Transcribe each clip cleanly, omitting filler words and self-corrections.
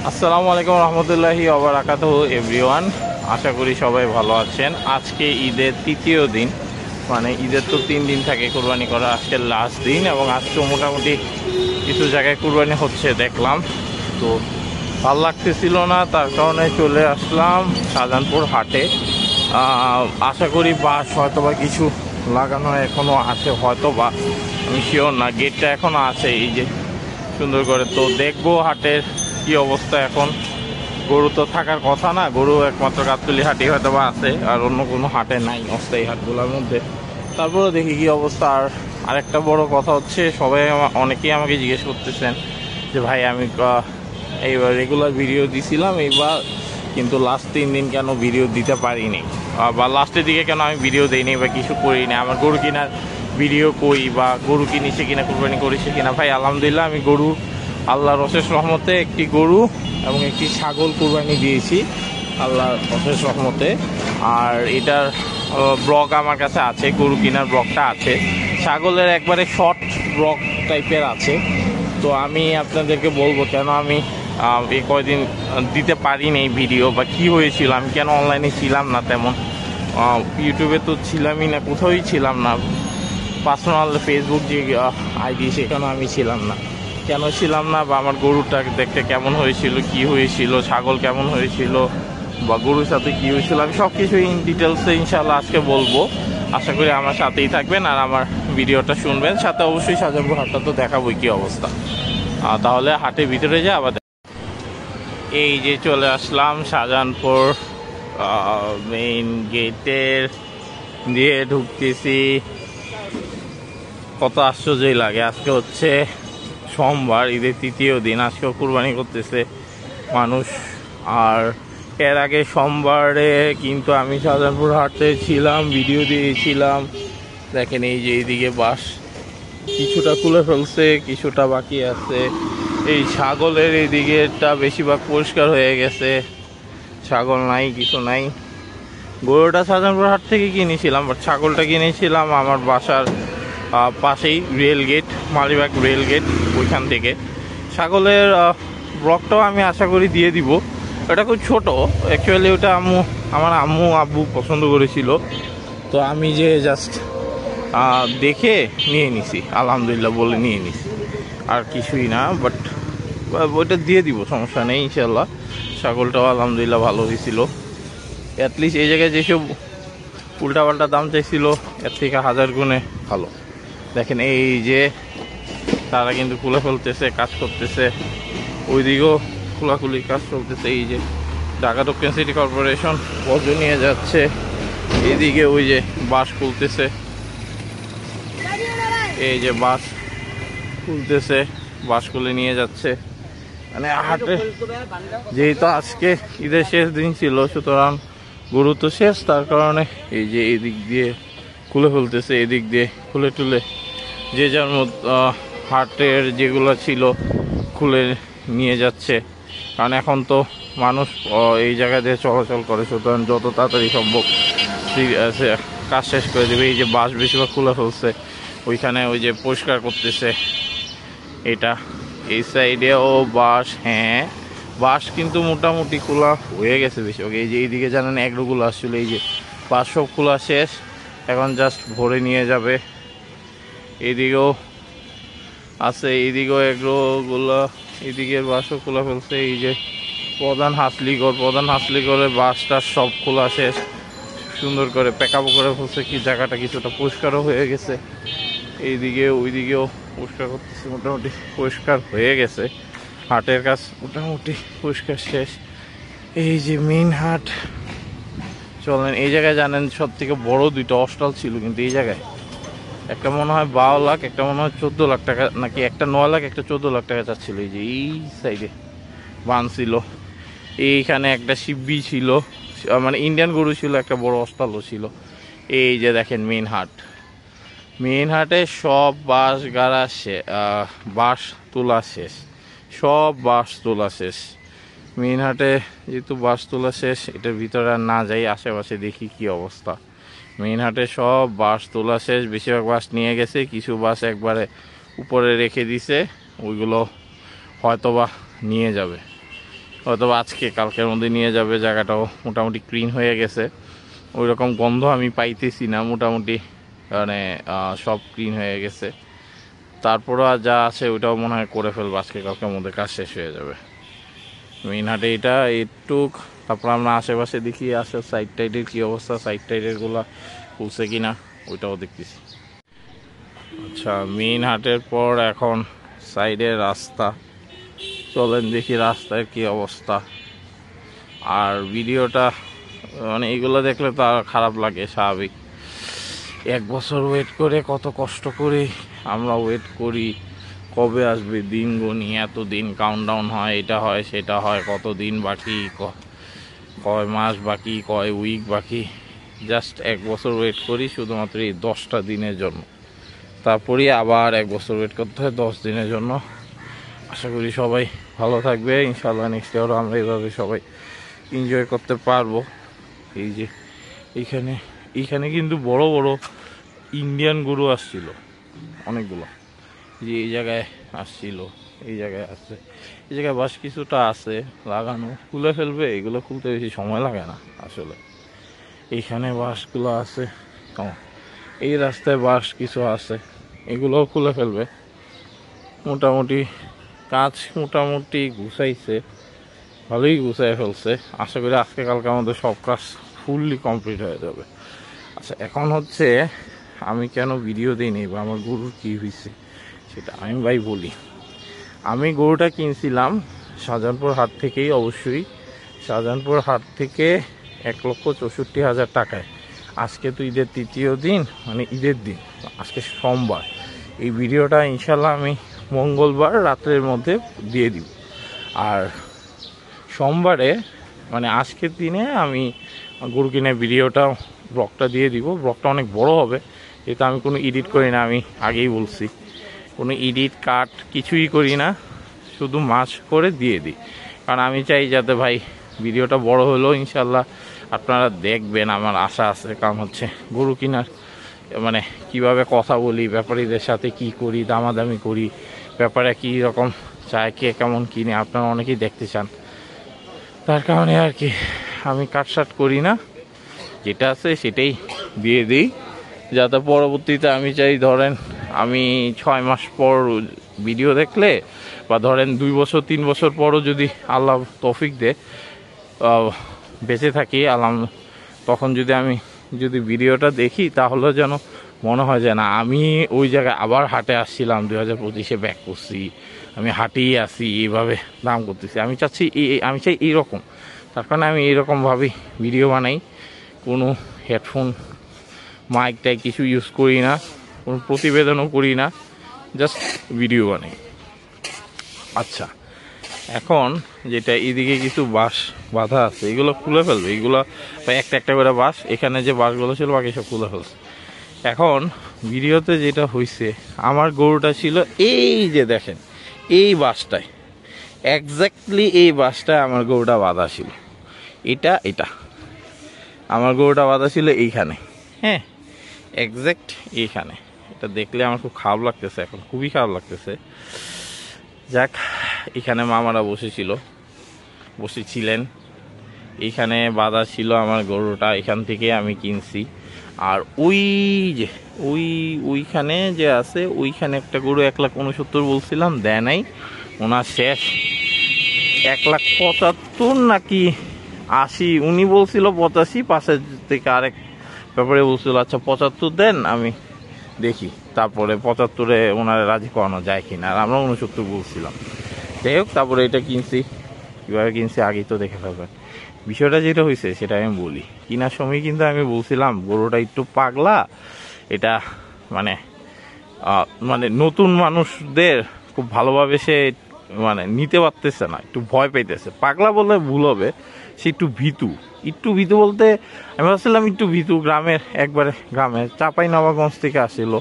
আসসালামু আলাইকুম রহমতুল্লাহি ওয়া বারাকাতুহু এভরিওয়ান। আশা করি সবাই ভালো আছেন। আজকে ঈদের তৃতীয় দিন, মানে ঈদের তো 3 দিন থাকে কুরবানি করা, আজকে লাস্ট দিন এবং আজকে মোটামুটি কিছু জায়গায় কুরবানি হচ্ছে দেখলাম। তো ভালো লাগতেছিল না, তার কারণে চলে আসলাম শাহজাহানপুর হাটে। আশা করি বাস হয়তো বা কিছু লাগানো এখনও আছে, হয়তো বা আমি শিওর না, গেটটা এখনও আছে এই যে সুন্দর করে। তো দেখবো হাটের কি অবস্থা এখন। গরু তো থাকার কথা না, গরু একমাত্র গাবতলী হাটে হয়তো বা আছে, আর অন্য কোনো হাটে নাই অস্থায়ী হাটগুলোর মধ্যে। তারপরে দেখি কি অবস্থা। আর আরেকটা বড় কথা হচ্ছে, সবাই অনেকেই আমাকে জিজ্ঞেস করতেছেন যে ভাই আমি এইবার রেগুলার ভিডিও দিছিলাম এইবার, কিন্তু লাস্ট 3 দিন কেন ভিডিও দিতে পারিনি, বা লাস্টের দিকে কেন আমি ভিডিও দিইনি বা কিছু করিনি। আমার গরু কেনার ভিডিও কই, বা গরু কিনেছে কিনা, কুরবানি করেছে কিনা। ভাই আলহামদুলিল্লাহ আমি গরু, আল্লাহর অশেষ রহমতে একটি গরু এবং একটি ছাগল কুরবানি দিয়েছি আল্লাহর অশেষ রহমতে। আর এটার ব্লগ আমার কাছে আছে, গরু কেনার ব্লগটা আছে। ছাগলের একবারে শর্ট ব্লগ টাইপের আছে। তো আমি আপনাদেরকে বলবো কেন আমি এই কয়দিন দিতে পারিনি এই ভিডিও, বা কি হয়েছিল, আমি কেন অনলাইনে ছিলাম না তেমন। ইউটিউবে তো ছিলামই না, কোথাওই ছিলাম না। পার্সোনাল ফেসবুক যে আইডি সেখানেও আমি ছিলাম না। কেন ছিলাম না, বা আমার গরুটা দেখতে কেমন হয়েছিল, কি হয়েছিল, ছাগল কেমন হয়েছিল, বা গরুর সাথে কি হয়েছিল, আমি সব কিছু ইন ডিটেলসে ইনশাল্লাহ আজকে বলবো। আশা করি আমার সাথেই থাকবেন আর আমার ভিডিওটা শুনবেন। সাথে অবশ্যই শাহজাহানপুর হাটটা তো দেখাবোই কি অবস্থা। তাহলে হাটের ভিতরে যা আবার। এই যে চলে আসলাম শাহজাহানপুর মেইন গেটের দিয়ে ঢুকতেছি। কত আশ্চর্যই লাগে, আজকে হচ্ছে সোমবার, ঈদের তৃতীয় দিন, আজকেও কুরবানি করতেছে মানুষ। আর এর আগে সোমবারে কিন্তু আমি শাহজাহানপুর হাটে ছিলাম, ভিডিও দিয়েছিলাম। দেখেন এই যে এইদিকে বাঁশ কিছুটা খুলে ফেলছে, কিছুটা বাকি আছে। এই ছাগলের এইদিকেটা বেশিরভাগ পরিষ্কার হয়ে গেছে, ছাগল নাই, কিছু নাই। গরুটা শাহজাহানপুর হাট থেকে কিনেছিলাম, বাট ছাগলটা কিনেছিলাম আমার বাসার পাশেই rail gate, Malibagh rail gate, ওইখান থেকে। ছাগলের ব্লগটাও আমি আশা করি দিয়ে দিব। ওটা খুব ছোট অ্যাকচুয়ালি, ওটা আমার আম্মু আব্বু পছন্দ করেছিল, তো আমি যে জাস্ট দেখে নিয়ে নিছি, আলহামদুলিল্লাহ বলে নিয়ে নিছি, আর কিছুই না। বাট ওইটা দিয়ে দিব, সমস্যা নেই ইনশাল্লাহ। ছাগলটাও আলহামদুলিল্লাহ ভালো হয়েছিল। অ্যাটলিস্ট এই জায়গায় যেসব উল্টাপাল্টা দাম চাইছিল এর থেকে 1000 গুণে ভালো। দেখেন এই যে তারা কিন্তু খুলে ফেলতেছে, কাজ করতেছে, ওইদিকেও খোলাখুলি কাজ চলতেছে। এই যে ঢাকা দক্ষিণ সিটি কর্পোরেশন বর্জ্য নিয়ে যাচ্ছে, এইদিকে ওই যে বাস খুলতেছে, এই যে বাস খুলতেছে, বাস খুলে নিয়ে যাচ্ছে। মানে হাটে যেহেতু আজকে ঈদের শেষ দিন ছিল, সুতরাং গরু তো শেষ, তার কারণে এই যে এদিক দিয়ে খুলে ফেলতেছে, এদিক দিয়ে খুলে টুলে যে যার মতো হাটের যেগুলো ছিল খুলে নিয়ে যাচ্ছে। কারণ এখন তো মানুষ এই জায়গা দিয়ে চলাচল করে, সুতরাং যত তাড়াতাড়ি সম্ভব কাজ শেষ করে দেবে। এই যে বাস বেশিরভাগ খুলে ফেলছে, ওইখানে ওই যে পরিষ্কার করতেছে। এটা এই সাইডেও বাস, হ্যাঁ বাস কিন্তু মোটামুটি খোলা হয়ে গেছে বেশিরভাগ। এই যে এইদিকে জানেন এগ্রোগুলো আসছিল, এই যে বাস সব খোলা শেষ, এখন জাস্ট ভরে নিয়ে যাবে। এইদিকেও আছে, এইদিকেও এগ্রোগুলো, এইদিকের বাসও খোলা ফেলছে। এই যে প্রধান হাসলিগড়ে বাসটা সব খোলা শেষ, সুন্দর করে প্যাকআপ করে ফেলছে, কি জায়গাটা কিছুটা পরিষ্কারও হয়ে গেছে। এইদিকে ওইদিকেও পরিষ্কার করতেছে, মোটামুটি পরিষ্কার হয়ে গেছে। হাটের কাজ মোটামুটি পরিষ্কার শেষ। এই যে মেইন হাট, চলেন এই জায়গায় জানেন সব থেকে বড় 2টা হস্টাল ছিল, কিন্তু এই জায়গায় একটা মনে হয় 12 লাখ, একটা মনে হয় 14 লাখ টাকা, নাকি একটা 9 লাখ, একটা 14 লাখ টাকা চাচ্ছিল। এই যে এই সাইডে বানছিল, এইখানে একটা শিববি ছিল, মানে ইন্ডিয়ান গরু ছিল, একটা বড় হস্টালও ছিল। এই যে দেখেন মেইন হাটে সব বাঁশ গাড়া বাঁশ তোলা শেষ, সব বাঁশ তোলা শেষ। মেইন হাটে যেহেতু বাঁশ তোলা শেষ, এটার ভিতরে আর না যাই, আশেপাশে দেখি কি অবস্থা। মেইন হাটে সব বাঁশ তোলা শেষ, বেশিরভাগ বাঁশ নিয়ে গেছে, কিছু বাঁশ একবারে উপরে রেখে দিছে, ওইগুলো হয়তোবা নিয়ে যাবে। হয়তো আজকে কালকের মধ্যে নিয়ে যাবে। জায়গাটাও মোটামুটি ক্লিন হয়ে গেছে, ওই রকম গন্ধ আমি পাইতেছি না, মোটামুটি মানে সব ক্লিন হয়ে গেছে। তারপরও আর যা আছে ওইটাও মনে হয় করে ফেলবো, আজকে কালকের মধ্যে কাজ শেষ হয়ে যাবে। মেইন হাটে এটা একটু, তারপর আমরা আশেপাশে দেখি আসে সাইড টাইডের কী অবস্থা, সাইড টাইডেরগুলো খুলছে কি না ওইটাও দেখতেছি। আচ্ছা, মেইন হাটের পর এখন সাইডের রাস্তা, চলেন দেখি রাস্তার কি অবস্থা। আর ভিডিওটা মানে এগুলো দেখলে তো আর খারাপ লাগে, স্বাভাবিক। 1 বছর ওয়েট করে, কত কষ্ট করে আমরা ওয়েট করি, কবে আসবে দিন গুনি, এত দিন কাউন্টডাউন হয়, এটা হয় সেটা হয়, কত দিন বাকি, কয় মাস বাকি, কয় উইক বাকি। জাস্ট 1 বছর ওয়েট করি শুধুমাত্র এই 10টা দিনের জন্য। তারপরে আবার 1 বছর ওয়েট করতে হয় 10 দিনের জন্য। আশা করি সবাই ভালো থাকবে ইনশাল্লাহ। নেক্সট ইয়ারও আমরা এইভাবে সবাই এনজয় করতে পারবো। এই যে এইখানে কিন্তু বড় বড় ইন্ডিয়ান গরু আসছিল অনেকগুলো, যে এই জায়গায় আসছিল, এই জায়গায় আসছে, এই জায়গায় বাস কিছুটা আছে লাগানো, খুলে ফেলবে। এগুলো খুলতে বেশি সময় লাগে না আসলে। এইখানে বাসগুলো আছে, এই রাস্তায় বাস কিছু আছে, এগুলোও খুলে ফেলবে। মোটামুটি কাজ মোটামুটি গুছাইছে, ভালোই গুছাই ফেলছে। আশা করি আজকে কালকে আমাদের সব কাজ ফুললি কমপ্লিট হয়ে যাবে। আচ্ছা, এখন হচ্ছে আমি কেন ভিডিও দিইনি বা আমার গরুর কী হয়েছে সেটা আমি ভাই বলি। আমি গরুটা কিনছিলাম শাহজাহানপুর হাট থেকেই, অবশ্যই শাহজাহানপুর হাট থেকে 1,64,000 টাকায়। আজকে তো ঈদের 3য় দিন, মানে ঈদের দিন, আজকে সোমবার। এই ভিডিওটা ইনশাল্লাহ আমি মঙ্গলবার রাত্রের মধ্যে দিয়ে দিব। আর সোমবারে মানে আজকের দিনে আমি গরু কিনে ভিডিওটা, ব্লগটা দিয়ে দিব। ব্লগটা অনেক বড় হবে, যেহেতু আমি কোনো এডিট করি না, আমি আগেই বলছি কোনো এডিট কাট কিছুই করি না, শুধু মাছ করে দিয়ে দিই। কারণ আমি চাই যাতে ভাই ভিডিওটা বড় হলেও ইনশাল্লাহ আপনারা দেখবেন, আমার আশা আছে। কারণ হচ্ছে গরু কেনার মানে কিভাবে কথা বলি, ব্যাপারীদের সাথে কি করি, দামাদামি করি, ব্যাপারে কী রকম চায়, কে কেমন কিনে, আপনারা অনেকেই দেখতে চান। তার কারণে আর কি আমি কাটসাট করি না, যেটা আছে সেটাই দিয়ে দিই, যাতে পরবর্তীতে আমি চাই ধরেন আমি 6 মাস পর ভিডিও দেখলে বা ধরেন 2 বছর 3 বছর পরও যদি আল্লাহ তৌফিক দে বেঁচে থাকি তখন যদি ভিডিওটা দেখি, তাহলে যেন মনে হয় যে না, আমি ওই জায়গায় আবার হাটে আসছিলাম, 2025-এ ব্যাক করছি, আমি হাটেই আসি, এইভাবে দাম করতেছি। আমি চাই এইরকম। তার কারণে আমি এইরকমভাবেই ভিডিও বানাই, কোনো হেডফোন মাইক টাইক কিছু ইউজ করি না, কোনো প্রতিবেদনও করি না, জাস্ট ভিডিও বানাই। আচ্ছা, এখন যেটা এদিকে কিছু বাঁশ বাঁধা আছে, এগুলো খুলে ফেলবে, এগুলো একটা একটা করে বাঁশ, এখানে যে বাঁশগুলো ছিল বাকি সব খুলে ফেলছে। এখন ভিডিওতে যেটা হয়েছে, আমার গরুটা ছিল এই যে দেখেন এই বাঁশটায়, এক্স্যাক্টলি এই বাঁশটায় আমার গরুটা বাঁধা ছিল। এটা আমার গরুটা বাঁধা ছিল এইখানে, হ্যাঁ, এক্স্যাক্ট এইখানে। এটা দেখলে আমার খুব খারাপ লাগতেছে, এখন খুবই খারাপ লাগতেছে। যাক, এখানে মামারা বসেছিলেন, এইখানে বাঁধা ছিল আমার গরুটা, এখান থেকে আমি কিনছি। আর ওইখানে যে আছে, ওইখানে একটা গরু 1,69,000 বলছিলাম, দেয় নাই, ওনার শেষ 1,75,000 নাকি 80, উনি বলছিল 85, পাশের থেকে আরেক ব্যাপারে বলছিল আচ্ছা 75 দেন, আমি দেখি তারপরে 75-এ ওনারা রাজি করানো যায় কিনা। আর আমরা 69 বলছিলাম। যাই হোক, তারপরে এটা কিনছি। কীভাবে কিনছি আগেই তো দেখে ফেলবেন। বিষয়টা যেটা হয়েছে সেটা আমি বলি। কেনার সময় কিন্তু আমি বলছিলাম গরুটা একটু পাগলা, এটা মানে নতুন মানুষদের খুব ভালোভাবে সে মানে নিতে পারতেছে না, একটু ভয় পাইতেছে। পাগলা বলে ভুল হবে, সে একটু ভীতু বলতে আমি ভাবছিলাম একটু ভীতু। একবারে গ্রামের চাঁপাইনবাবগঞ্জ থেকে আসছিল,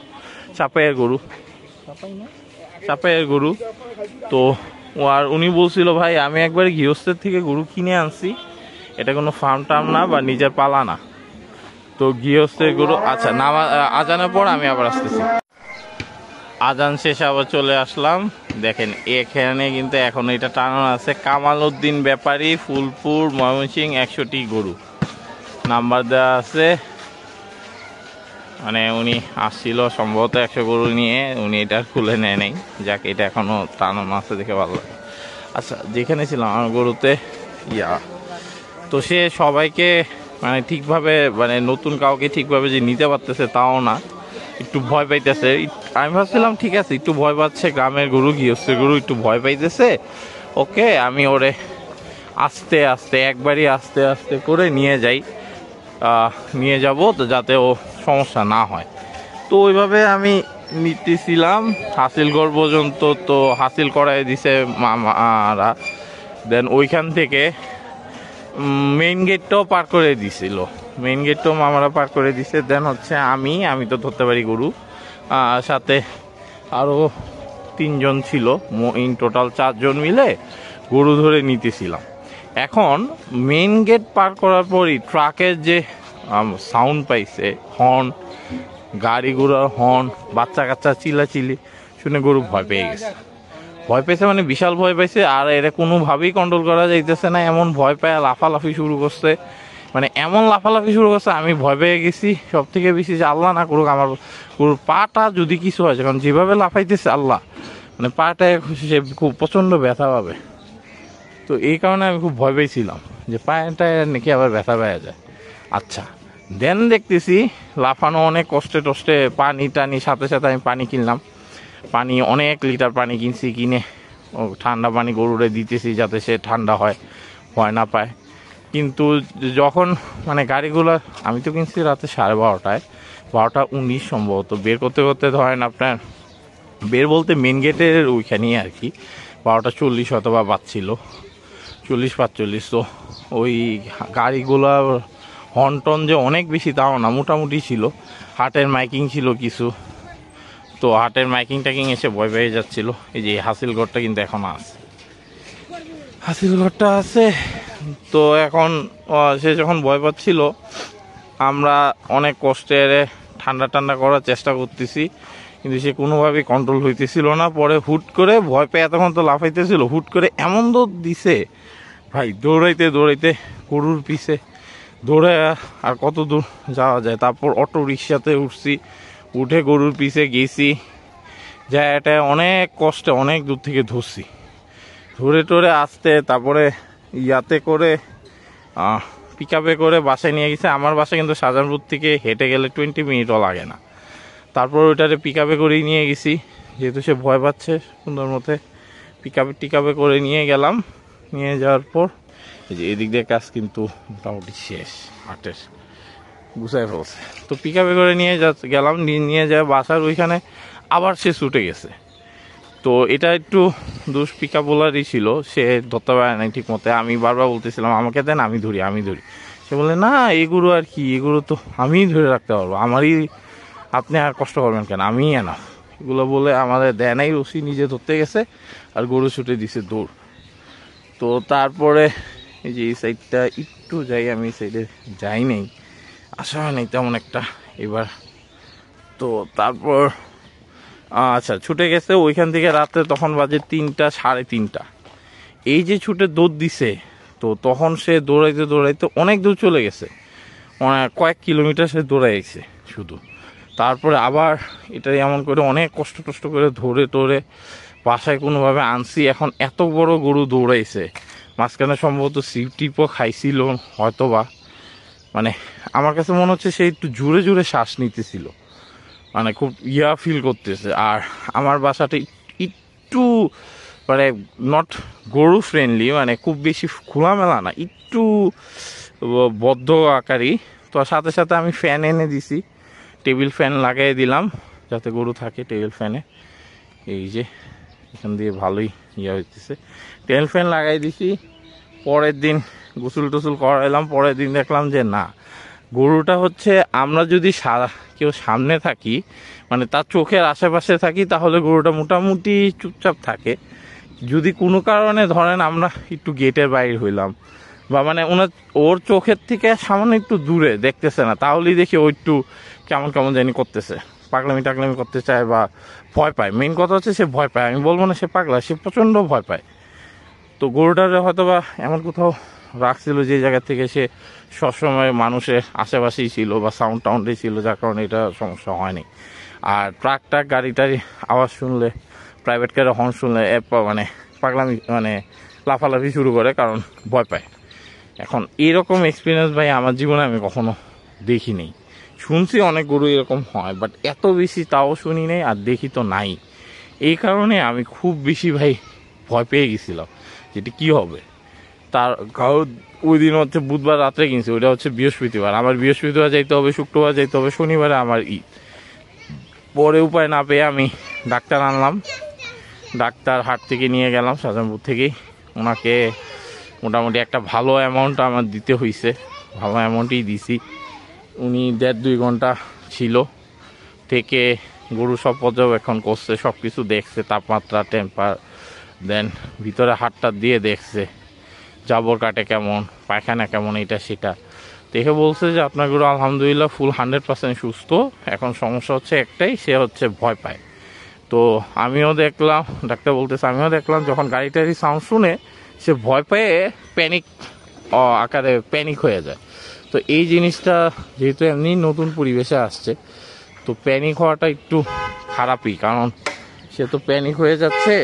চাপাইয়ের গরু। তো আর উনি বলছিল ভাই আমি একবারে গৃহস্থের থেকে গরু কিনে আনছি, এটা কোনো ফার্ম টার্ম না বা নিজের পালা না, তো গৃহস্থের গরু। আচ্ছা, আজানের পর আমি আবার আসতেছি। আজান শেষে আবার চলে আসলাম। দেখেন এখানে কিন্তু এখন এটা টানানো আছে কামাল উদ্দিন ব্যাপারী, ফুলপুর, ময়মনসিংহ, 100টি গরু নাম্বার দেওয়া আছে। মানে উনি আসছিল সম্ভবত 100 গরু নিয়ে, উনি এটা খুলে নেয় নাই। যাক, এটা এখনো টানানো আছে দেখে ভালো লাগে। আচ্ছা, যেখানে ছিলাম আমার গরুতে তো সে সবাইকে মানে ঠিকভাবে, মানে নতুন কাউকে ঠিকভাবে যে নিতে পারতেছে তাও না, একটু ভয় পাইতেছে। আমি ভাবছিলাম ঠিক আছে, একটু ভয় পাচ্ছে, গ্রামের গরু, গৃহস্থের গরু একটু ভয় পাইতেছে, ওকে আমি ওরে আস্তে আস্তে একবারই আস্তে আস্তে করে নিয়ে যাব, তো যাতে ও সমস্যা না হয়। তো ওইভাবে আমি নিতেছিলাম হাসিলগড় পর্যন্ত, তো হাসিল করাই দিছে মামারা। দেন ওইখান থেকে মেইন গেটটাও পার করে দিছিল, মেইন গেটটাও মামারা পার করে দিছে। দেন হচ্ছে আমি তো ধরতে পারি গরু, সাথে আরও 3 জন ছিল, ইন টোটাল 4 জন মিলে গরু ধরে নিতেছিলাম। এখন মেইন গেট পার করার পরই ট্রাকের যে সাউন্ড পাইছে, হর্ন, গাড়ি ঘোড়ার হর্ন, বাচ্চা কাচ্চা চিল্লাচিল্লি শুনে গরু ভয় পেয়ে গেছে। ভয় পেয়েছে মানে বিশাল ভয় পাইছে, আর এটা কোনোভাবেই কন্ট্রোল করা যাইতেছে না। এমন ভয় পায় লাফালাফি শুরু করছে, মানে এমন লাফালাফি শুরু করছে, আমি ভয় পেয়ে গেছি। সব থেকে বেশি যে আল্লাহ না করুক আমার গরুর পাটা যদি কিছু হয়, কারণ যেভাবে লাফাইতেছে আল্লাহ, মানে পাটায় সে খুব প্রচণ্ড ব্যথা পাবে। তো এই কারণে আমি খুব ভয় পেয়েছিলাম যে পায়েটায় নাকি আবার ব্যথা পাওয়া যায়। আচ্ছা, দেন দেখতেছি লাফানো অনেক কষ্টে টষ্টে, পানি টানি, সাথে সাথে আমি পানি কিনলাম, পানি অনেক লিটার পানি কিনছি, কিনে ও ঠান্ডা পানি গরুরে দিতেছি যাতে সে ঠান্ডা হয়, ভয় না পায়। কিন্তু যখন মানে গাড়িগুলো, আমি তো কিনছি রাতে 12:30, 12:19 সম্ভবত, বের করতে করতে ধরেন আপনার, বের বলতে মেন গেটের ওইখানেই আর কি, 12:40 হয়তো বা বাজছিল, 40-45। তো ওই গাড়িগুলো হর্ন যে অনেক বেশি তাও না, মোটামুটি ছিল। হাটের মাইকিং ছিল কিছু, তো হাটের মাইকিং টাইকিং এসে ভয় পেয়ে যাচ্ছিল। এই যে হাসিলগড়টা কিন্তু এখনো আছে, হাসিলগড়টা আছে। তো এখন সে যখন ভয় পাচ্ছিল, আমরা অনেক কষ্টের ঠান্ডা করার চেষ্টা করতেছি, কিন্তু সে কোনোভাবেই কন্ট্রোল হইতেছিল না। পরে হুট করে ভয় পেয়ে এতক্ষণ তো লাফাইতেছিল, হুট করে এমন দৌড় দিছে ভাই, দৌড়াইতে দৌড়াইতে গরুর পিছে দৌড়ে আর কত দূর যাওয়া যায়। তারপর অটো রিক্সাতে উঠছি, উঠে গরুর পিছে গেছি, যা এটা অনেক কষ্টে অনেক দূর থেকে ধরছি, ধরে টরে আসতে, তারপরে ইয়াতে করে পিক আপে করে বাসায় নিয়ে গেছে। আমার বাসা কিন্তু শাহজাহানপুর থেকে হেঁটে গেলে 20 মিনিটও লাগে না। তারপর ওইটারে পিক আপে করেই নিয়ে গেছি, যেহেতু সে ভয় পাচ্ছে, সুন্দর মতে পিক আপে করে নিয়ে গেলাম। নিয়ে যাওয়ার পর এই যে এদিক দিয়ে কাজ কিন্তু মোটামুটি শেষ, হাটের গুছাই ফেলছে। তো পিক আপে করে নিয়ে গেলাম, নিয়ে যায় বাসার ওইখানে, আবার সে ছুটে গেছে। তো এটা একটু দোষ পিক আপ বোলারই ছিল, সে ধরতে পারে নাই ঠিক মতো। আমি বারবার বলতেছিলাম আমাকে দেন, আমি ধরি। সে বলে না, এগুলো আর কি, এগুলো তো আমিই ধরে রাখতে পারবো, আমারই, আপনি আর কষ্ট করবেন কেন, আমিই এনা। এগুলো বলে আমাদের দেয় নাই, রশি নিজে ধরতে গেছে আর গরু ছুটে দিছে দৌড়। তো তারপরে এই যে এই সাইডটা একটু যাই, আমি এই সাইডে যাই নাই, আসা হয় নাই তেমন একটা এবার। তো তারপর আচ্ছা, ছুটে গেছে ওইখান থেকে রাত্রে, তখন বাজে 3টা, 3:30। এই যে ছুটে দৌড় দিছে, তো তখন সে দৌড়াইতে অনেক দূর চলে গেছে, কয়েক কিলোমিটার সে দৌড়াইছে শুধু। তারপরে আবার এটা এমন করে অনেক কষ্ট করে ধরে টরে বাসায় কোনোভাবে আনছি। এখন এত বড় গরু দৌড়াইছে, মাঝখানে সম্ভবত সিপটিপও খাইছিল হয়তো বা, মানে আমার কাছে মনে হচ্ছে সে একটু জোরে জোরে শ্বাস নিতেছিল, মানে খুব ফিল করতেছে। আর আমার বাসাটা একটু মানে নট গরু ফ্রেন্ডলি, মানে খুব বেশি খোলামেলা না, একটু বদ্ধ আকারই। তো সাথে সাথে আমি ফ্যান এনে দিছি, টেবিল ফ্যান লাগাই দিলাম যাতে গরু থাকে টেবিল ফ্যানে। এই যে এখান দিয়ে ভালোই হইতেছে, টেবিল ফ্যান লাগাই দিছি। পরের দিন গোসল টোসল করাইলাম, পরের দিন দেখলাম যে না, গরুটা হচ্ছে আমরা যদি কেউ সামনে থাকি, মানে তার চোখের আশেপাশে থাকি, তাহলে গরুটা মোটামুটি চুপচাপ থাকে। যদি কোনো কারণে ধরেন আমরা একটু গেটের বাইরে হইলাম, বা মানে ওর চোখের থেকে সামান্য একটু দূরে দেখতেছে না, তাহলেই দেখি ও একটু কেমন জানি করতেছে। পাগলামি টাগলামি করতে চায় বা ভয় পায়। মেন কথা হচ্ছে সে ভয় পায়, আমি বলবো না সে পাগলা, সে প্রচণ্ড ভয় পায়। তো গরুটারে হয়তো বা এমন কোথাও রাখছিল যে জায়গা থেকে সে সবসময় মানুষের আশেপাশেই ছিল বা সাউন্ড টাউন্ডেই ছিল, যার কারণে এটা সমস্যা হয়নি। আর ট্রাক টাক গাড়ি টাড়ি আওয়াজ শুনলে, প্রাইভেট কারের হর্ন শুনলে মানে পাগলামি মানে লাফালাফি শুরু করে, কারণ ভয় পায়। এখন এরকম এক্সপিরিয়েন্স ভাই আমার জীবনে আমি কখনো দেখিনি। শুনছি অনেক গরু এরকম হয়, বাট এত বেশি তাও শুনি নেই আর দেখি তো নাই। এই কারণে আমি খুব বেশি ভাই ভয় পেয়ে গেছিলাম যেটা কি হবে। তার ওই দিন হচ্ছে বুধবার রাত্রে কিনছি, ওইটা হচ্ছে বৃহস্পতিবার। আমার বৃহস্পতিবার যাইতে হবে, শুক্রবার যাইতে হবে, শনিবারে আমার ঈদ। পরে উপায় না পেয়ে আমি ডাক্তার আনলাম, ডাক্তার হাট থেকে নিয়ে গেলাম শাহজাহানপুর থেকেই। ওনাকে মোটামুটি একটা ভালো অ্যামাউন্ট আমার দিতে হয়েছে, ভালো অ্যামাউন্টই দিছি। উনি 1.5-2 ঘন্টা ছিল, থেকে গরু সব পর্যবেক্ষণ করছে, সব কিছু দেখছে, তাপমাত্রা, টেম্পার, দেন ভিতরে হাতটা দিয়ে দেখছে জাবর কাটে কেমন, পায়খানা কেমন, এটা সেটা দেখে বলছে যে আপনার গরু আলহামদুলিল্লাহ ফুল 100% সুস্থ। এখন সমস্যা হচ্ছে একটাই, সে হচ্ছে ভয় পায়। তো আমিও দেখলাম, ডাক্তার বলতেছে আমিও দেখলাম, যখন গাড়িটারি সাউন্ড শুনে সে ভয় পেয়ে প্যানিক আকারে প্যানিক হয়ে যায়। তো এই জিনিসটা যেহেতু এমনি নতুন পরিবেশে আসছে, তো প্যানিক হওয়াটা একটু খারাপই, কারণ সে তো প্যানিক হয়ে যাচ্ছে।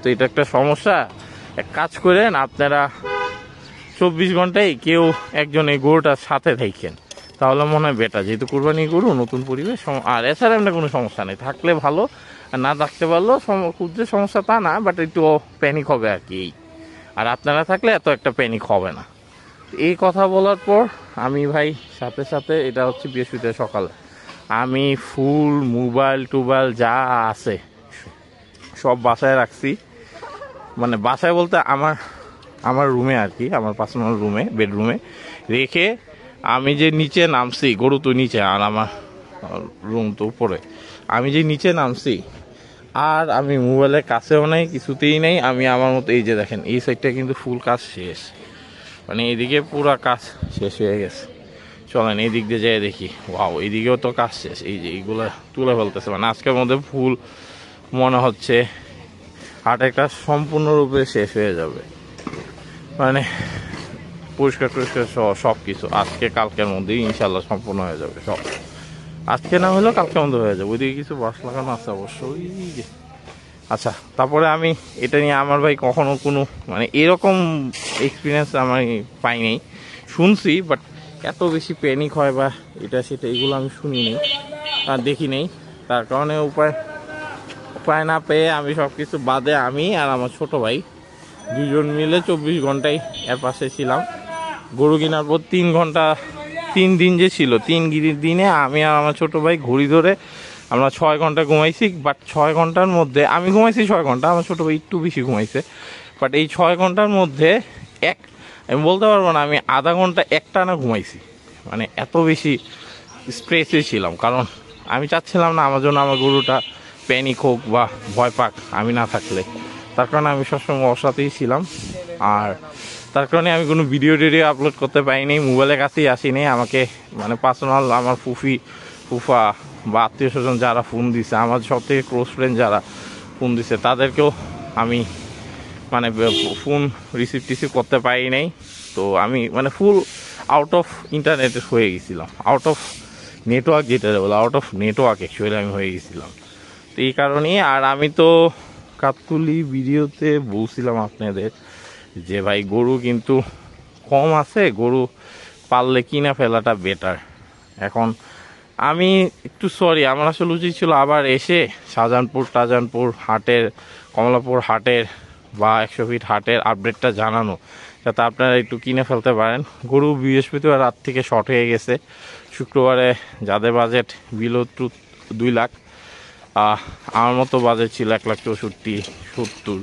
তো এটা একটা সমস্যা। এক কাজ করেন আপনারা 24 ঘন্টায় কেউ একজন এই গরুটার সাথে থাকেন, তাহলে মনে হয় বেটার। যেহেতু কুরবানি গরু, নতুন পরিবেশ, আর এছাড়া এমনি কোনো সমস্যা নেই, থাকলে ভালো, আর না থাকতে পারলেও খুব যে সমস্যা তা না, বাট একটু প্যানিক হবে আর কি। আর আপনারা থাকলে এত একটা প্যানিক হবে না। এই কথা বলার পর আমি ভাই সাথে সাথে, এটা হচ্ছে বৃহস্পতিবার সকালে, আমি ফুল মোবাইল টোবাইল যা আছে সব বাসায় রাখছি। মানে বাসায় বলতে আমার রুমে আর কি, আমার পার্সোনাল রুমে, বেডরুমে রেখে আমি যে নিচে নামছি, গরু তো নিচে আর আমার রুম তো উপরে, আমি যে নিচে নামছি আর আমি মোবাইলের কাছেও নেই, কিছুতেই নেই। আমি আমার মতো, এই যে দেখেন এই সাইডটা কিন্তু ফুল কাজ শেষ, মানে এইদিকে পুরো কাজ শেষ হয়ে গেছে। চলেন এই দিক দিয়ে যাই দেখি। ওয়াও, এইদিকেও তো কাজ শেষ, এই যে এইগুলো তুলে ফেলতেছে। মানে আজকের মধ্যে ফুল মনে হচ্ছে হাটের কাজ সম্পূর্ণরূপে শেষ হয়ে যাবে, মানে পরিষ্কার টরিষ্কার সব কিছু আজকে কালকের মধ্যেই ইনশাল্লাহ সম্পূর্ণ হয়ে যাবে সব। আজকে না হলেও কালকের মধ্যে হয়ে যাবে। ওইদিকে কিছু বাস লাগানো আছে অবশ্যই। আচ্ছা, তারপরে আমি এটা নিয়ে আমার ভাই কখনো কোনো মানে এরকম এক্সপিরিয়েন্স আমি পাইনি, শুনছি, বাট এত বেশি প্যানিক হয় বা এটা সেটা এগুলো আমি শুনিনি আর দেখি নেই। তার কারণে উপায় না পেয়ে আমি সব কিছু বাদে আমি আর আমার ছোট ভাই দুজন মিলে 24 ঘন্টায় এর পাশে ছিলাম। গরু কেনার পর 3 ঘন্টা, 3 দিন যে ছিল, 3 দিনে আমি আর আমার ছোট ভাই ঘড়ি ধরে আমরা 6 ঘন্টা ঘুমাইছি। বাট 6 ঘন্টার মধ্যে আমি ঘুমাইছি 6 ঘন্টা, আমার ছোটো ভাই একটু বেশি ঘুমাইছে। বাট এই 6 ঘন্টার মধ্যে আমি বলতে পারবো না আমি আধা ঘন্টা একটানা ঘুমাইছি। মানে এত বেশি স্ট্রেসে ছিলাম, কারণ আমি চাচ্ছিলাম না আমার জন্য আমার গরুটা প্যানিক হোক বা ভয় পাক আমি না থাকলে। তার কারণে আমি সবসময় ওর সাথেই ছিলাম। আর তার কারণে আমি কোনো ভিডিও টিডিও আপলোড করতে পারিনি, মোবাইলের কাছেই আসিনি। আমাকে মানে পার্সোনাল আমার ফুফা বা আত্মীয় স্বজন যারা ফোন দিছে, আমার সব থেকে ক্লোজ ফ্রেন্ড যারা ফোন দিছে, তাদেরকেও আমি মানে ফোন রিসিভ করতে পারি নাই। তো আমি মানে ফুল আউট অফ ইন্টারনেটে হয়ে গেছিলাম, আউট অফ নেটওয়ার্ক, যেটা বলে আউট অফ নেটওয়ার্ক অ্যাকচুয়ালি আমি হয়ে গেছিলাম। তো এই কারণেই। আর আমি তো কাতকুলি ভিডিওতে বলছিলাম আপনাদের যে ভাই গরু কিন্তু কম আছে, গরু পাললে কিনা ফেলাটা বেটার। এখন আমি একটু সরি, আমার আসলে উচিত ছিল আবার এসে শাহজাহানপুর হাটের, কমলাপুর হাটের বা 100 ফিট হাটের আপডেটটা জানানো, যাতে আপনারা একটু কিনে ফেলতে পারেন। গরু বৃহস্পতিবার রাত থেকে শর্ট হয়ে গেছে, শুক্রবারে যাদের বাজেট বিলো 2 লাখ, আমার মতো বাজেট ছিল 1,64,70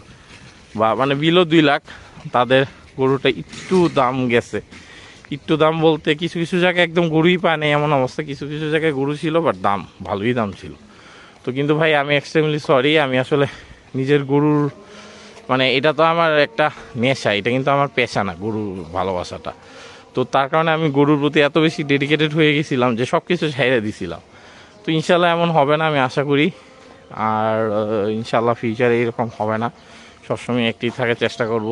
বা মানে বিলো 2 লাখ, তাদের গরুটা একটু দাম গেছে। একটু দাম বলতে কিছু কিছু জায়গায় একদম গরুই পায় না এমন অবস্থা, কিছু কিছু জায়গায় গরু ছিল বাট দাম ভালোই দাম ছিল। তো কিন্তু ভাই আমি এক্সট্রিমলি সরি, আমি আসলে নিজের গরুর মানে এটা তো আমার একটা নেশা, এটা কিন্তু আমার পেশা না গরুর ভালোবাসাটা। তো তার কারণে আমি গরুর প্রতি এত বেশি ডেডিকেটেড হয়ে গেছিলাম যে সব কিছু ছেড়ে দিছিলাম। তো ইনশাল্লাহ এমন হবে না আমি আশা করি। আর ইনশাল্লাহ ফিউচারে এরকম হবে না, সবসময় একটি থাকার চেষ্টা করব।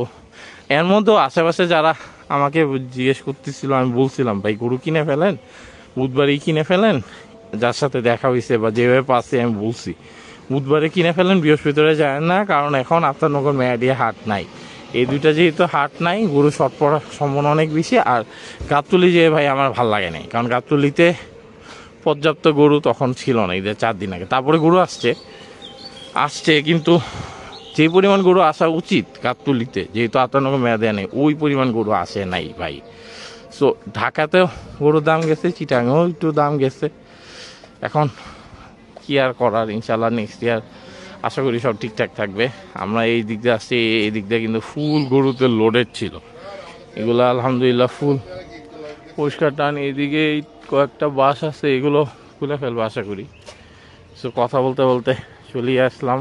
এর মধ্যেও আশেপাশে যারা আমাকে জিজ্ঞেস করতেছিল, আমি বলছিলাম ভাই গরু কিনে ফেলেন, বুধবারই কিনে ফেলেন, যার সাথে দেখা হয়েছে বা যেভাবে পাচ্ছে আমি বলছি বুধবারে কিনে ফেলেন, বৃহস্পতিবারে যায় না, কারণ এখন আফতারনগর মেয়াদিয়া হাট নাই। এই দুইটা যেহেতু হাট নাই, গরু শর্ট পড়ার সম্ভাবনা অনেক বেশি। আর গাবতলি যে ভাই আমার ভাল লাগে নাই, কারণ গাবতলিতে পর্যাপ্ত গরু তখন ছিল না, ঈদের 4 দিন আগে। তারপরে গরু আসছে কিন্তু যে পরিমাণ গরু আসা উচিত গাবতলিতে, যেহেতু আফতারনগর মেয়াদিয়া নেই, ওই পরিমাণ গরু আসে নাই ভাই। সো ঢাকাতেও গরুর দাম গেছে, চিটাঙেও একটু দাম গেছে। এখন কি আর করার, ইনশাল্লাহ নেক্সট ইয়ার আশা করি সব ঠিকঠাক থাকবে। আমরা এই দিক দিয়ে আসছি, এই দিক দিয়ে কিন্তু ফুল গরুতে লোডেড ছিল, এগুলো আলহামদুলিল্লাহ ফুল পরিষ্কার টান। এইদিকে কয়েকটা বাস আছে, এগুলো খুলে ফেলবো আশা করি। সো কথা বলতে বলতে চলিয়ে আসলাম।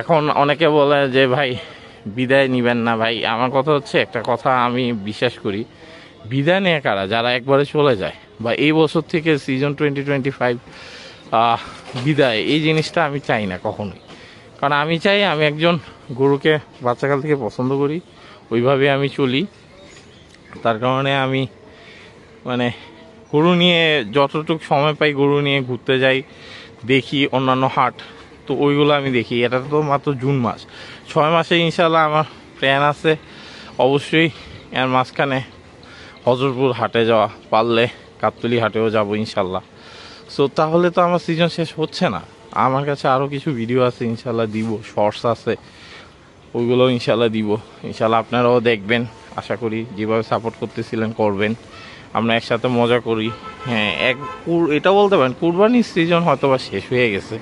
এখন অনেকে বলে যে ভাই বিদায় নিবেন না, ভাই আমার কথা হচ্ছে একটা কথা আমি বিশ্বাস করি, বিদায় নিয়ে কারা, যারা একবারে চলে যায় বা এই বছর থেকে সিজন 2025 বিদায়, এই জিনিসটা আমি চাই না কখনোই। কারণ আমি চাই, আমি একজন গরুকে বাচ্চাকাল থেকে পছন্দ করি, ওইভাবে আমি চলি। তার কারণে আমি মানে গরু নিয়ে যতটুকু সময় পাই গরু নিয়ে ঘুরতে যাই, দেখি অন্যান্য হাট, তো ওইগুলো আমি দেখি। এটা তো মাত্র জুন মাস, 6 মাসে ইনশাল্লাহ আমার প্ল্যান আছে অবশ্যই। এর মাঝখানে হজরতপুর হাটে যাওয়া, পারলে গাবতলী হাটেও যাব ইনশাল্লাহ। সো তাহলে তো আমার সিজন শেষ হচ্ছে না, আমার কাছে আরও কিছু ভিডিও আছে ইনশাল্লাহ দিব, শর্টস আছে, ওইগুলো ইনশাল্লাহ দিব। ইনশাল্লাহ আপনারাও দেখবেন, আশা করি যেভাবে সাপোর্ট করতেছিলেন করবেন, আমরা একসাথে মজা করি। হ্যাঁ, এটা বলতে পারেন কুরবানির সিজন হয়তো বা শেষ হয়ে গেছে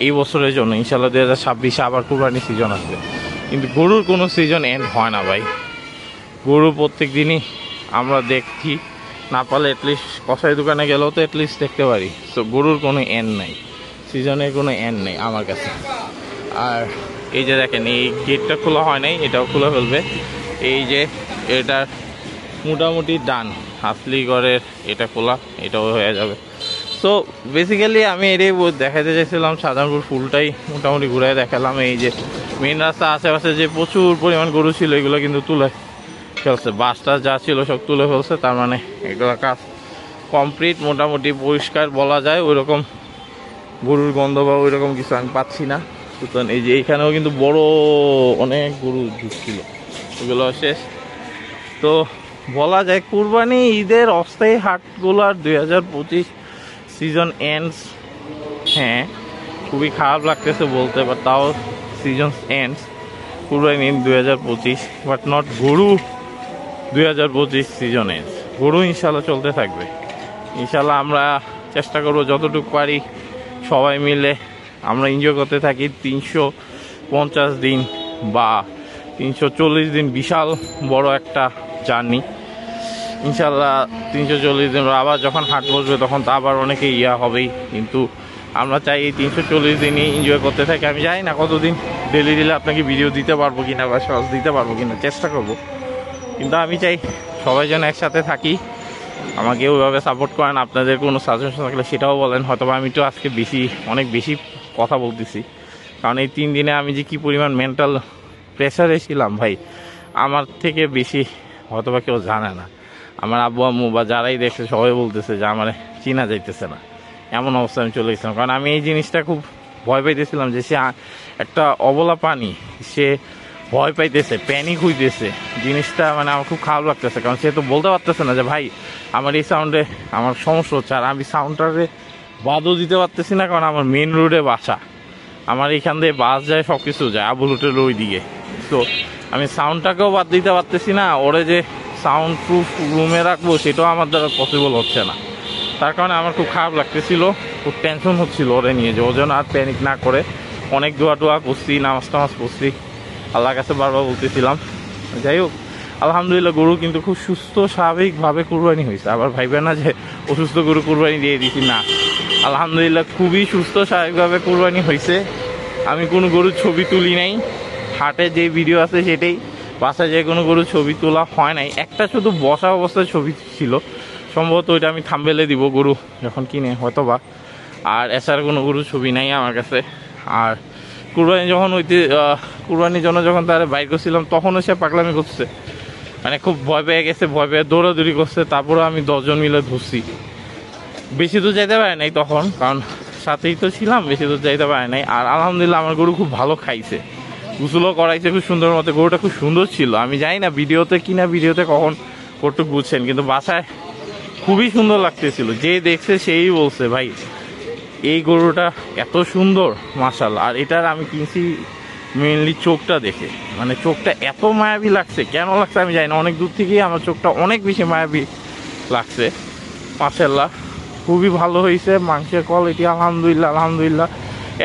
এই বছরের জন্য। ইনশাল্লাহ 2026 আবার কুরবানির সিজন আসবে, কিন্তু গরুর কোনো সিজন এন্ড হয় না ভাই। গরু প্রত্যেক দিনই আমরা দেখছি, না পারলে অ্যাটলিস্ট কষাই দোকানে গেলেও তো অ্যাটলিস্ট দেখতে পারি। তো গরুর কোনো এন্ড নাই, সিজনের কোনো এন্ড নেই আমার কাছে। আর এই যে দেখেন, এই গেটটা খোলা হয় নাই, এটাও খুলে ফেলবে। এই যে এটা মোটামুটি ডান, হাসলিগড়ের এটা খোলা, এটাও হয়ে যাবে। সো বেসিক্যালি আমি এটাই দেখাতে চাইছিলাম, শাহজাহানপুর ফুলটাই মোটামুটি ঘুরে দেখালাম। এই যে মেন রাস্তা আশেপাশে যে প্রচুর পরিমাণ গরু ছিল, এগুলো কিন্তু তুলে ফেলছে, বাসটা যা ছিল সব তুলে ফেলছে। তার মানে এগুলো কাজ কমপ্লিট, মোটামুটি পরিষ্কার বলা যায়। ওইরকম গরুর গন্ধ বা ওইরকম কিছু আমি পাচ্ছি না। সুতরাং এই যে এইখানেও কিন্তু বড় অনেক গরু ঢুকছিল, ওগুলো শেষ। তো বলা যায় কুরবানি ঈদের অস্থায়ী হাটগুলোর 2025 সিজন এন্ডস। হ্যাঁ, খুবই খারাপ লাগতেছে বলতে, বাট তাও সিজন এন্ডস, কুরবানি 2025, বাট নট গরু 2025 সিজন এন্ডস। গরু ইনশাল্লাহ চলতে থাকবে ইনশাল্লাহ। আমরা চেষ্টা করবো যতটুকু পারি সবাই মিলে আমরা এনজয় করতে থাকি। 350 দিন বা 340 দিন বিশাল বড় একটা জার্নি ইনশাল্লাহ। 340 দিন আবার যখন হাট বসবে তখন তো আবার অনেকে হবেই, কিন্তু আমরা চাই এই 340 দিনই এনজয় করতে থাকি। আমি জানি না কতদিন ডেলি আপনাকে ভিডিও দিতে পারবো কিনা বা শর্টস দিতে পারবো কিনা, চেষ্টা করব। কিন্তু আমি চাই সবাই যেন একসাথে থাকি, আমাকে ওইভাবে সাপোর্ট করেন। আপনাদের কোনো সাজেশন থাকলে সেটাও বলেন। হয়তো আমি তো আজকে অনেক বেশি কথা বলতেছি, কারণ এই 3 দিনে আমি যে কী পরিমাণ মেন্টাল প্রেশারে ছিলাম ভাই, আমার থেকে বেশি হয়তোবা কেউ জানে না। আমার আব্বু আম্মু বা যারাই দেখছে সবাই বলতেছে যে আমার চিনা যাইতেছে না, এমন অবস্থা আমি চলে গেছিলাম। কারণ আমি এই জিনিসটা খুব ভয় পাইতেছিলাম যে সে একটা অবলা পানি, সে ভয় পাইতেছে, প্যানিক হইতেছে, জিনিসটা মানে আমার খুব খারাপ লাগতেছে। কারণ সে তো বলতে পারতেছে না যে ভাই আমার এই সাউন্ডে আমার সমস্যা হচ্ছে। আর আমি সাউন্ডটারে বাদও দিতে পারতেছি না, কারণ আমার মেন রোডে বাসা, আমার এইখান দিয়ে বাস যায়, সব কিছু যায় আবুল হোটেলের ওই দিকে। তো আমি সাউন্ডটাকেও বাদ দিতে পারতেছি না, ওরে যে সাউন্ড প্রুফ রুমে রাখবো সেটাও আমার দ্বারা পসিবল হচ্ছে না। তার কারণে আমার খুব খারাপ লাগতেছিল, খুব টেনশন হচ্ছিল ওরে নিয়ে, যে ও যেন আর প্যানিক না করে। অনেক দোয়া করছি, নামাজ টামাজ পড়ছি, আল্লাহর কাছে বারবার বলতেছিলাম। যাই হোক, আলহামদুলিল্লাহ গরু কিন্তু খুব সুস্থ স্বাভাবিকভাবে কুরবানি হয়েছে। আবার ভাইবে না যে অসুস্থ গরু কুরবানি দিয়ে দিছি, না, আলহামদুলিল্লাহ খুবই সুস্থ স্বাভাবিকভাবে কুরবানি হয়েছে। আমি কোনো গরুর ছবি তুলি নাই, হাটে যে ভিডিও আছে সেটাই, বাসায় যে কোনো গরুর ছবি তোলা হয় নাই। একটা শুধু বসা অবস্থায় ছবি ছিল, সম্ভবত ওইটা আমি থাম্বেলে দিব গরু যখন কিনে হয়তোবা। আর এছাড়া কোনো গরু ছবি নাই আমার কাছে। আর কুরবানি যখন কুরবানির জন্য যখন তারা বাইর করছিলাম তখনও সে পাগলামি করছে, মানে খুব ভয় পেয়ে গেছে, ভয় পেয়ে দৌড়াদৌড়ি করছে। তারপরে আমি 10 জন মিলে ধরছি। বেশি দূর যাইতে পারে নাই তখন, কারণ সাথেই তো ছিলাম, বেশি দূর যাইতে পারে নাই। আর আলহামদুলিল্লাহ আমার গরু খুব ভালো খাইছে, গোসলও করাইছে খুব সুন্দর মতো। গরুটা খুব সুন্দর ছিল। আমি জানি না ভিডিওতে কখন কটুক বুঝছেন, কিন্তু বাসায় খুবই সুন্দর লাগতেছিল। যে দেখছে সেই বলছে ভাই এই গরুটা এত সুন্দর মাশাআল্লাহ। আর এটার আমি কিনছি মেইনলি চোখটা দেখে, মানে চোখটা এত মায়াবী লাগছে। কেন লাগছে আমি জানি না, অনেক দূর থেকেই আমার চোখটা অনেক বেশি মায়াবী লাগছে মাশাআল্লাহ। খুবই ভালো হয়েছে। মাংসের কোয়ালিটি আলহামদুলিল্লাহ।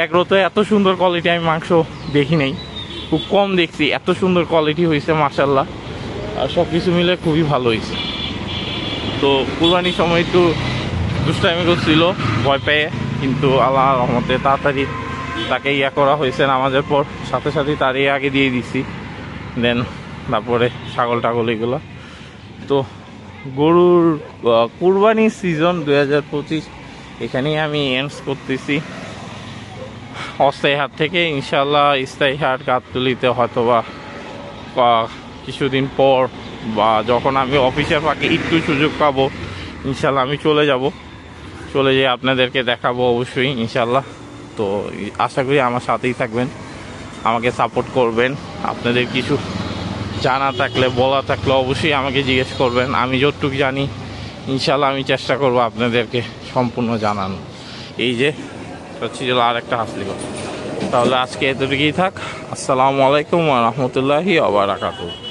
এগরোতে এত সুন্দর কোয়ালিটি আমি মাংস দেখি নাই, খুব কম দেখছি। এত সুন্দর কোয়ালিটি হয়েছে মাশাআল্লাহ। আর সব কিছু মিলে খুবই ভালো হয়েছে। তো কুরবানির সময় একটু দুষ্টামি করছিল ভয় পেয়ে, কিন্তু আল্লাহর রহমতে তাড়াতাড়ি তাকে করা হয়েছে নামাজের পর, সাথে সাথেই তারই আগে দিয়ে দিছি। দেন তারপরে ছাগল টাগল এগুলো। তো গরুর কুরবানির সিজন 2025 এখানেই আমি এন্ডস করতেছি। অস্থায়ী হাট থেকে ইনশাল্লাহ স্থায়ী হাট গাবতলীতে হয়তোবা কিছুদিন পর, বা যখন আমি অফিসের ফাঁকে একটু সুযোগ পাবো ইনশাল্লাহ আমি চলে যেয়ে আপনাদেরকে দেখাবো অবশ্যই ইনশাল্লাহ। তো আশা করি আমার সাথেই থাকবেন, আমাকে সাপোর্ট করবেন। আপনাদের কিছু জানা থাকলে বলা থাকলে অবশ্যই আমাকে জিজ্ঞেস করবেন। আমি যতটুকু জানি ইনশাল্লাহ আমি চেষ্টা করব আপনাদেরকে সম্পূর্ণ জানানো। এই যে হচ্ছে আর একটা হাসলি কথা। তাহলে আজকে এতটুকুই থাক। আসসালামু আলাইকুম ওয়া রাহমাতুল্লাহি ওয়া বারাকাতুহু।